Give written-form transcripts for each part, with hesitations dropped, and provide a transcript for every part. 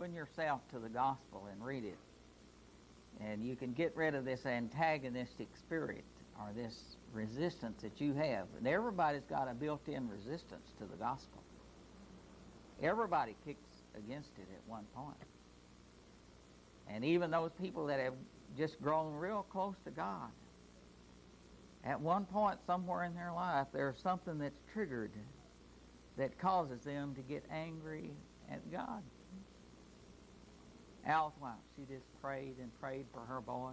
open yourself to the gospel and read it, and you can get rid of this antagonistic spirit or this resistance that you have. And everybody's got a built-in resistance to the gospel. Everybody kicks against it at one point. And even those people that have just grown real close to God, at one point somewhere in their life there's something that's triggered that causes them to get angry at God. Al's wife, she just prayed and prayed for her boy.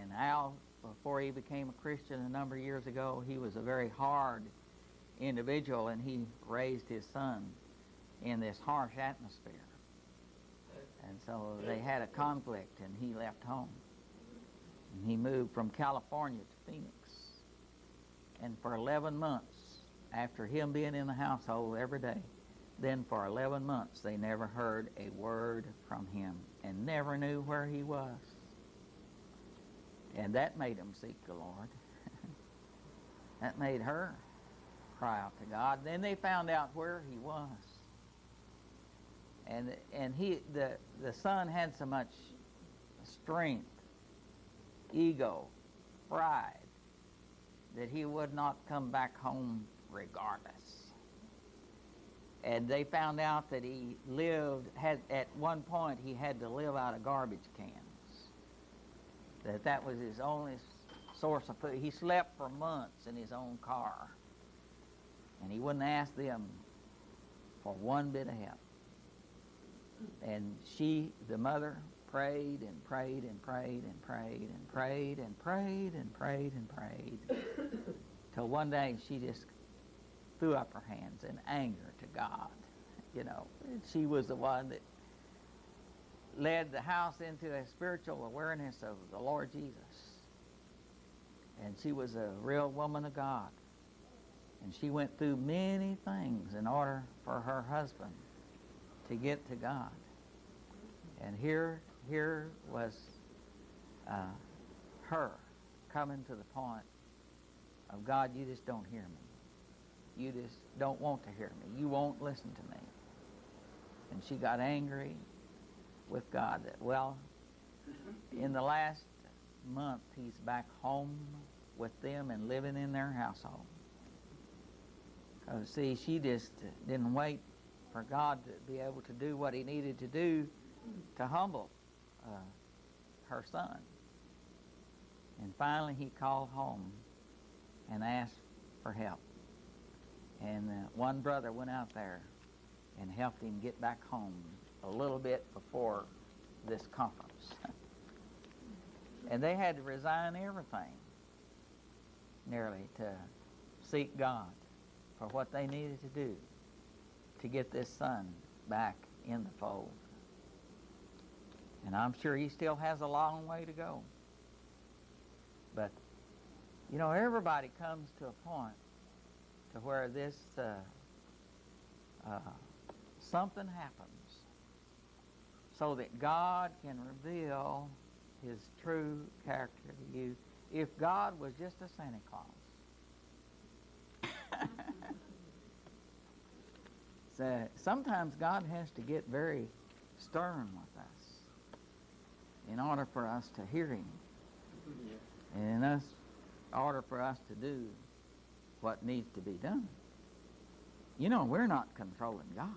And Al, before he became a Christian a number of years ago, he was a very hard individual, and he raised his son in this harsh atmosphere. And so they had a conflict, and he left home. And he moved from California to Phoenix. And for 11 months, after him being in the household every day, then for 11 months they never heard a word from him and never knew where he was. And that made him seek the Lord. That made her cry out to God. Then they found out where he was. And the son had so much strength, ego, pride, that he would not come back home regardless. And they found out that he at one point he had to live out of garbage cans. That was his only source of food. He slept for months in his own car. And he wouldn't ask them for one bit of help. And the mother, prayed and prayed and prayed and prayed and prayed and prayed and prayed and prayed, till one day she just threw up her hands in anger to God. She was the one that led the house into a spiritual awareness of the Lord Jesus. And she was a real woman of God. And she went through many things in order for her husband to get to God. And here was her coming to the point of, God, you just don't hear me. You just don't want to hear me. You won't listen to me. And she got angry with God. Well, in the last month, he's back home with them and living in their household. See, she just didn't wait for God to be able to do what he needed to do to humble her son. And finally he called home and asked for help. And one brother went out there and helped him get back home a little bit before this conference. And they had to resign everything, nearly, to seek God for what they needed to do to get this son back in the fold. And I'm sure he still has a long way to go. But, everybody comes to a point to where this something happens so that God can reveal his true character to you. If God was just a Santa Claus, so sometimes God has to get very stern with us in order for us to hear him, and in order for us to do what needs to be done. We're not controlling God.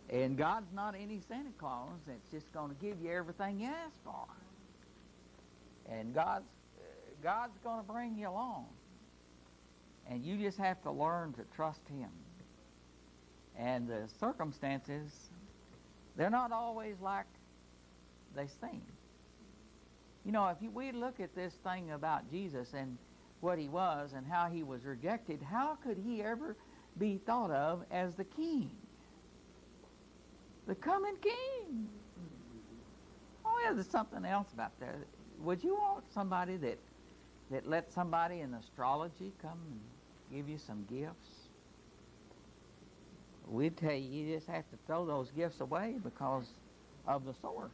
And God's not any Santa Claus that's just going to give you everything you ask for. And God's going to bring you along. And you just have to learn to trust him. And the circumstances, they're not always like they seem. If we look at this thing about Jesus and what he was and how he was rejected, how could he ever be thought of as the king? The coming king. Oh yeah, there's something else about that. Would you want somebody that let somebody in astrology come and give you some gifts? We'd tell you just have to throw those gifts away because of the source.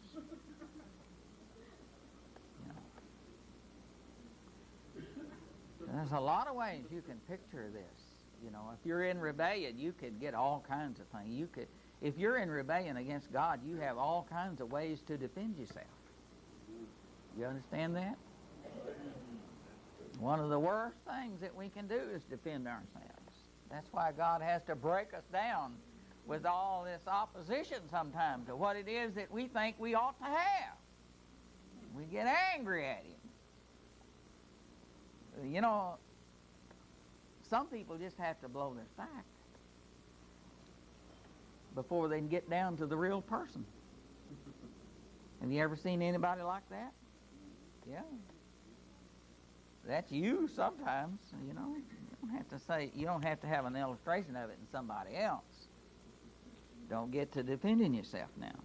There's a lot of ways you can picture this. If you're in rebellion, you could get all kinds of things. If you're in rebellion against God, you have all kinds of ways to defend yourself. You understand that? One of the worst things that we can do is defend ourselves. That's why God has to break us down with all this opposition sometimes to what it is that we think we ought to have. We get angry at Him. You know, some people just have to blow their stack before they can get down to the real person. Have you ever seen anybody like that? Yeah. That's you sometimes, you know. You don't have to have an illustration of it in somebody else. Don't get to defending yourself now.